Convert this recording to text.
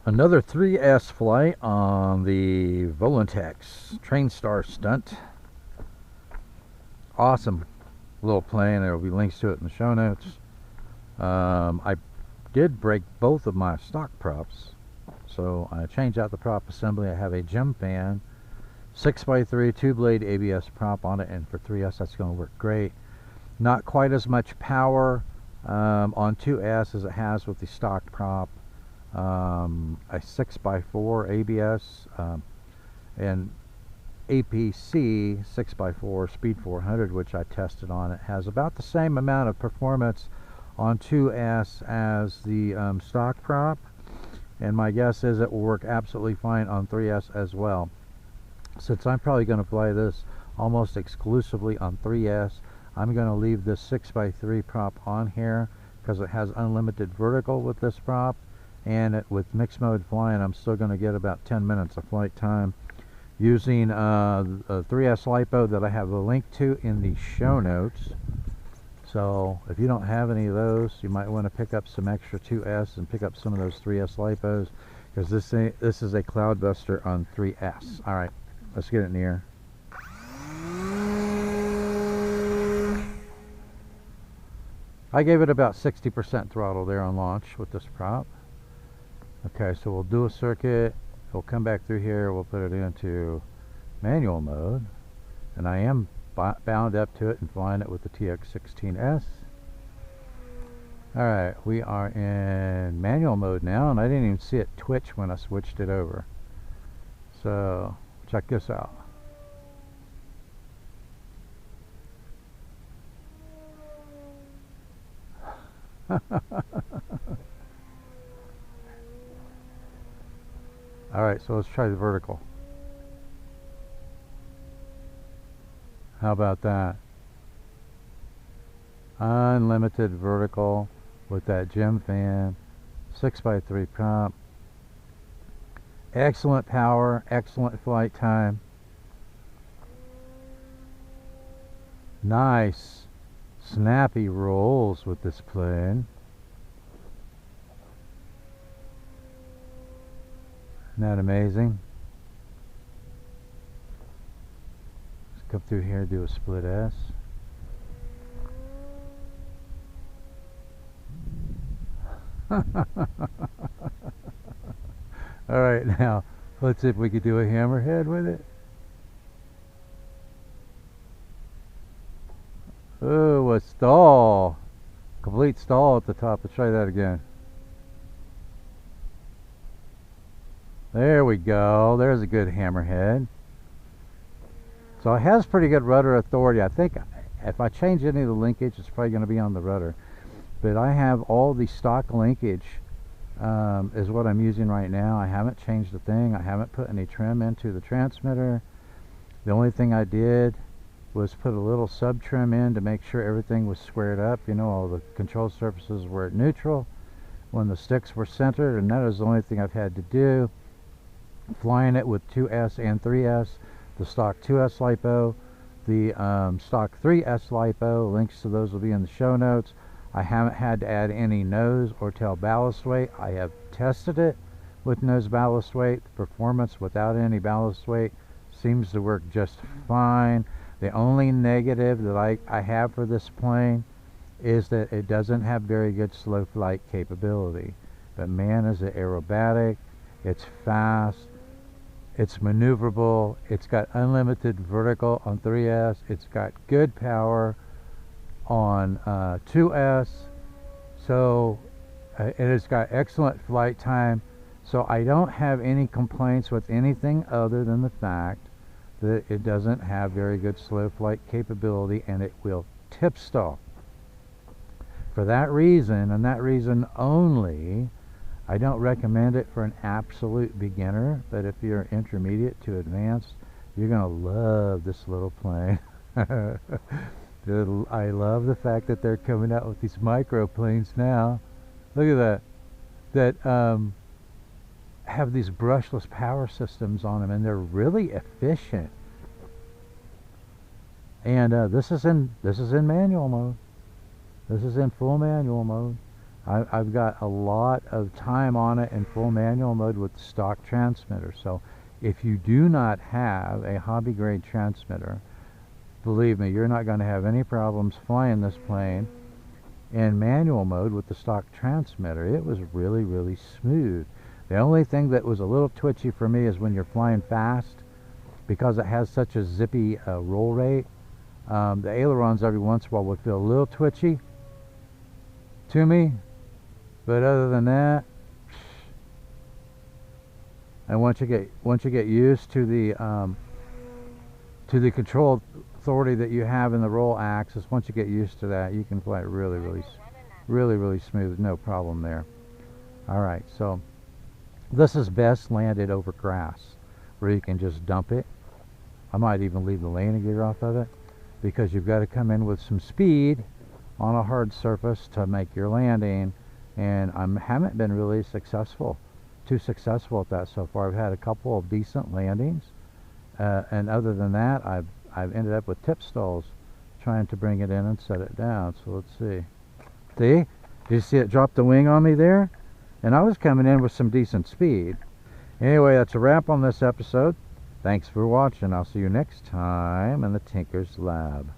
Another 3S flight on the Volantex Trainstar Stunt. Awesome little plane. There will be links to it in the show notes. I did break both of my stock props, so I changed out the prop assembly. I have a gem fan, 6x3 two-blade ABS prop on it, and for 3S that's going to work great. Not quite as much power on 2S as it has with the stock prop. A 6x4 ABS and APC 6x4 Speed 400, which I tested on it, has about the same amount of performance on 2S as the stock prop, and my guess is it will work absolutely fine on 3S as well. Since I'm probably going to fly this almost exclusively on 3S, I'm going to leave this 6x3 prop on here because it has unlimited vertical with this prop. And with mixed mode flying, I'm still going to get about 10 minutes of flight time using a 3S LiPo that I have a link to in the show notes. So if you don't have any of those, you might want to pick up some extra 2S and pick up some of those 3S LiPos, because this is a cloudbuster on 3S. All right, let's get it in the air. I gave it about 60% throttle there on launch with this prop. Okay, so we'll do a circuit, we'll come back through here, we'll put it into manual mode, and I am bound up to it and flying it with the TX16S. Alright, we are in manual mode now, and I didn't even see it twitch when I switched it over. So, check this out. Alright, so let's try the vertical. How about that? Unlimited vertical with that gem fan, 6x3 prop. Excellent power, excellent flight time. Nice, snappy rolls with this plane. Isn't that amazing? Let's come through here and do a split S. Alright, now let's see if we could do a hammerhead with it. Oh, a stall. Complete stall at the top. Let's try that again. There we go. There's a good hammerhead. So it has pretty good rudder authority. I think if I change any of the linkage, it's probably going to be on the rudder. But I have all the stock linkage is what I'm using right now. I haven't changed a thing. I haven't put any trim into the transmitter. The only thing I did was put a little sub trim in to make sure everything was squared up. You know, all the control surfaces were at neutral when the sticks were centered, and that is the only thing I've had to do. Flying it with 2S and 3S, the stock 2S LiPo, the stock 3S LiPo, links to those will be in the show notes. I haven't had to add any nose or tail ballast weight. I have tested it with nose ballast weight. The performance without any ballast weight seems to work just fine. The only negative that I have for this plane is that it doesn't have very good slow flight capability. But man, is it aerobatic, it's fast, it's maneuverable, it's got unlimited vertical on 3S, it's got good power on 2S, so it has got excellent flight time. So I don't have any complaints with anything other than the fact that it doesn't have very good slow flight capability, and it will tip stall. For that reason, and that reason only, I don't recommend it for an absolute beginner, but if you're intermediate to advanced, you're going to love this little plane. I love the fact that they're coming out with these microplanes now. Look at that. That have these brushless power systems on them, and they're really efficient. And this is in manual mode. This is in full manual mode. I've got a lot of time on it in full manual mode with the stock transmitter. So if you do not have a hobby grade transmitter, believe me, you're not going to have any problems flying this plane in manual mode with the stock transmitter. It was really, really smooth. The only thing that was a little twitchy for me is when you're flying fast, because it has such a zippy roll rate. The ailerons every once in a while would feel a little twitchy to me, but other than that, and once you get used to the control authority that you have in the roll axis, once you get used to that, you can fly it really, really smooth, no problem there. All right, so this is best landed over grass, where you can just dump it. I might even leave the landing gear off of it, because you've got to come in with some speed on a hard surface to make your landing, and I haven't been really too successful at that so far. I've had a couple of decent landings, and other than that, I've ended up with tip stalls trying to bring it in and set it down. So let's see. See? Did you see it drop the wing on me there? And I was coming in with some decent speed. Anyway, that's a wrap on this episode. Thanks for watching. I'll see you next time in the Tinker's Lab.